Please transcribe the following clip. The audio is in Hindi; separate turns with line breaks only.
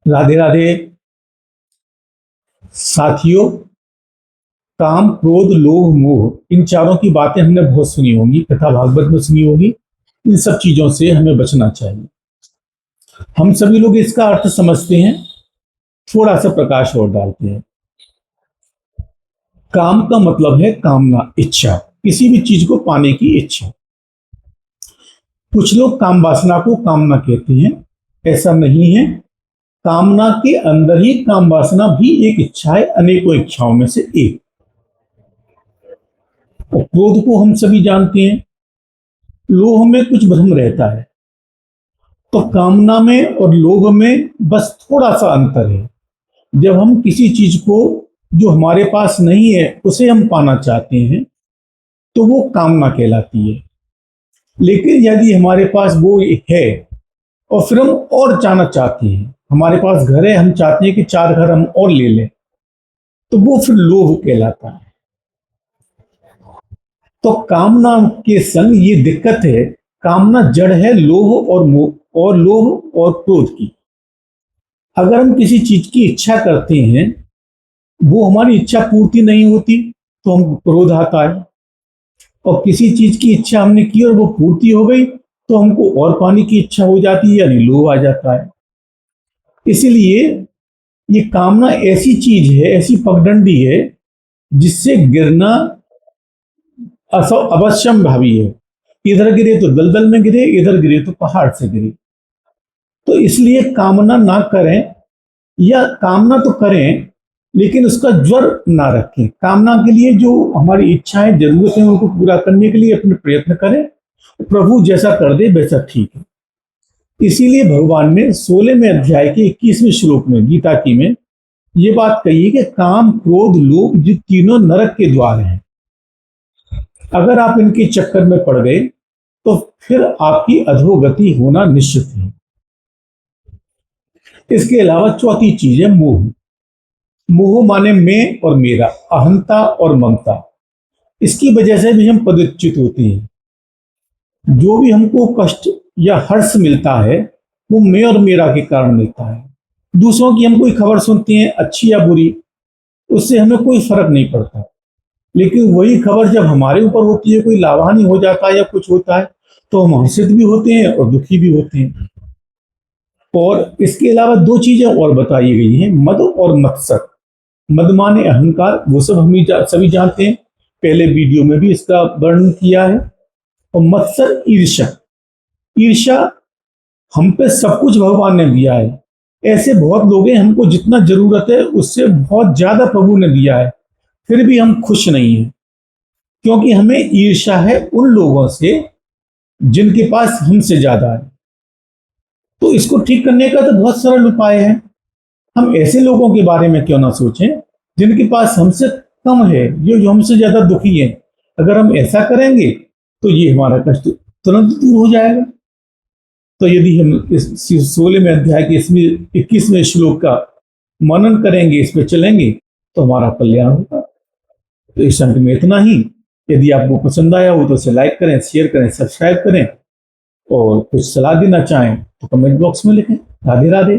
राधे राधे साथियों। काम, क्रोध, लोभ, मोह, इन चारों की बातें हमने बहुत सुनी होंगी, कथा भागवत में सुनी होगी। इन सब चीजों से हमें बचना चाहिए। हम सभी लोग इसका अर्थ समझते हैं, थोड़ा सा प्रकाश और डालते हैं। काम का मतलब है कामना, इच्छा, किसी भी चीज को पाने की इच्छा। कुछ लोग काम वासना को कामना कहते हैं, ऐसा नहीं है। कामना के अंदर ही काम वासना भी एक इच्छा है, अनेकों इच्छाओं में से एक। और क्रोध को हम सभी जानते हैं। लोभ में कुछ भ्रम रहता है, तो कामना में और लोभ में बस थोड़ा सा अंतर है। जब हम किसी चीज को जो हमारे पास नहीं है उसे हम पाना चाहते हैं तो वो कामना कहलाती है। लेकिन यदि हमारे पास वो है और फिर हम और जाना चाहते हैं, हमारे पास घर है, हम चाहते हैं कि 4 घर हम और ले लें, तो वो फिर लोभ कहलाता है। तो कामना के संग ये दिक्कत है। कामना जड़ है लोभ और मोह और लोभ और क्रोध की। अगर हम किसी चीज की इच्छा करते हैं, वो हमारी इच्छा पूर्ति नहीं होती तो हम क्रोध आता है। और किसी चीज की इच्छा हमने की और वो पूर्ति हो गई तो हमको और पाने की इच्छा हो जाती है, यानी लोभ आ जाता है। इसीलिए ये कामना ऐसी चीज है, ऐसी पगडंडी है, जिससे गिरना अवश्यम भावी है। इधर गिरे तो दलदल में गिरे, इधर गिरे तो पहाड़ से गिरे। तो इसलिए कामना ना करें, या कामना तो करें लेकिन उसका ज्वर ना रखें। कामना के लिए जो हमारी इच्छाएं, जरूरतें, उनको पूरा करने के लिए अपने प्रयत्न करें। प्रभु जैसा कर दे वैसा ठीक है। इसीलिए भगवान ने 16वें अध्याय के 21वें श्लोक में, गीता की में, ये बात कही है कि काम, क्रोध, लोभ, ये तीनों नरक के द्वार हैं। अगर आप इनके चक्कर में पड़ गए तो फिर आपकी अधोगति होना निश्चित है। इसके अलावा चौथी चीज है मोह। मोह माने मैं और मेरा, अहंता और ममता। इसकी वजह से भी हम पदच्युत होते हैं। जो भी हमको कष्ट या हर्ष मिलता है वो मैं और मेरा के कारण मिलता है। दूसरों की हम कोई खबर सुनते हैं, अच्छी या बुरी, उससे हमें कोई फर्क नहीं पड़ता। लेकिन वही खबर जब हमारे ऊपर होती है, कोई लाभानी हो जाता है या कुछ होता है, तो हम हर्षित भी होते हैं और दुखी भी होते हैं। और इसके अलावा दो चीजें और बताई गई हैं, मद और मत्सर। मद माने अहंकार, वो सब हम सभी जानते हैं, पहले वीडियो में भी इसका वर्णन किया है। और मत्सर ईर्ष्या। ईर्ष्या, हम पे सब कुछ भगवान ने दिया है, ऐसे बहुत लोग हैं, हमको जितना जरूरत है उससे बहुत ज्यादा प्रभु ने दिया है, फिर भी हम खुश नहीं हैं। क्योंकि हमें ईर्ष्या है उन लोगों से जिनके पास हमसे ज्यादा है। तो इसको ठीक करने का तो बहुत सरल उपाय है। हम ऐसे लोगों के बारे में क्यों ना सोचें जिनके पास हमसे कम है, जो हमसे ज्यादा दुखी है। अगर हम ऐसा करेंगे तो ये हमारा कष्ट तुरंत दूर हो जाएगा। तो यदि हम इस 16वें अध्याय के इसमें 21वें श्लोक का मनन करेंगे, इस पर चलेंगे, तो हमारा कल्याण होगा। तो इस अंक में इतना ही। यदि आपको पसंद आया हो तो इसे लाइक करें, शेयर करें, सब्सक्राइब करें। और कुछ सलाह देना चाहें तो कमेंट बॉक्स में लिखें। राधे राधे।